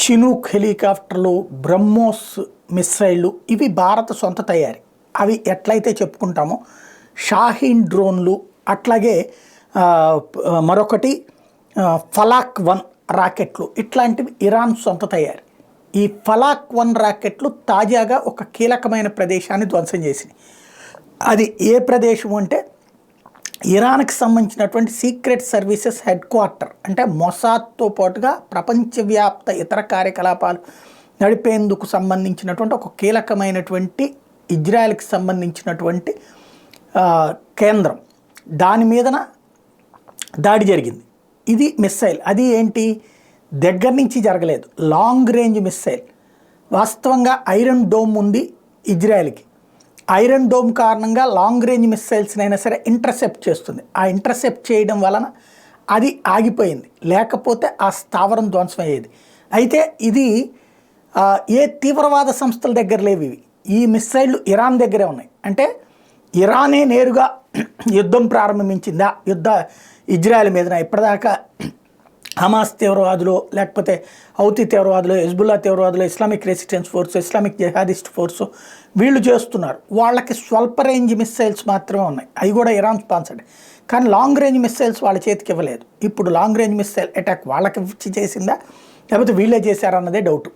Chinook హెలికాప్టర్లు, బ్రహ్మోస్ మిస్సైళ్ళు ఇవి భారత సొంత తయారీ. అవి ఎట్లయితే చెప్పుకుంటామో షాహీన్ డ్రోన్లు, అట్లాగే మరొకటి ఫలాక్ 1 రాకెట్లు, ఇట్లాంటివి ఇరాన్ సొంత తయారీ. ఈ ఫలాక్ 1 రాకెట్లు తాజాగా ఒక కీలకమైన ప్రదేశాన్ని ధ్వంసం చేసినాయి. అది ఏ ప్రదేశం అంటే ఇరాన్కి సంబంధించినటువంటి సీక్రెట్ సర్వీసెస్ హెడ్ క్వార్టర్, అంటే మొసాద్తో పాటుగా ప్రపంచవ్యాప్త ఇతర కార్యకలాపాలు నడిపేందుకు సంబంధించినటువంటి ఒక కీలకమైనటువంటి ఇజ్రాయెల్కి సంబంధించినటువంటి కేంద్రం. దాని మీదన దాడి జరిగింది. ఇది మిస్సైల్. అది ఏంటి, దగ్గర నుంచి జరగలేదు, లాంగ్ రేంజ్ మిస్సైల్. వాస్తవంగా ఐరన్ డోమ్ ఉంది ఇజ్రాయెల్కి. ఐరన్ డోమ్ కారణంగా లాంగ్ రేంజ్ మిస్సైల్స్ని అయినా సరే ఇంటర్సెప్ట్ చేస్తుంది. ఆ ఇంటర్సెప్ట్ చేయడం వలన అది ఆగిపోయింది, లేకపోతే ఆ స్థావరం ధ్వంసం అయ్యేది. అయితే ఇది ఏ తీవ్రవాద సంస్థల దగ్గర లేవు ఇవి. ఈ మిస్సైళ్ళు ఇరాన్ దగ్గరే ఉన్నాయి. అంటే ఇరానే నేరుగా యుద్ధం ప్రారంభించిందా ఇజ్రాయెల్ మీద? ఇప్పటిదాకా హమాస్ తీవ్రవాదులు, లేకపోతే హౌతీ తీవ్రవాదులు, హెజ్బుల్లా తీవ్రవాదులు, Islamic resistance force, Islamic jihadist force వీళ్ళు చేస్తున్నారు. వాళ్ళకి స్వల్ప రేంజ్ మిస్సైల్స్ మాత్రమే ఉన్నాయి, అవి కూడా ఇరాన్ స్పాన్సర్డ్. కానీ లాంగ్ రేంజ్ మిస్సైల్స్ వాళ్ళ చేతికి ఇవ్వలేదు. ఇప్పుడు లాంగ్ రేంజ్ మిస్సైల్ అటాక్ వాళ్ళకి చేసిందా లేకపోతే వీళ్ళే చేశారన్నదే డౌట్.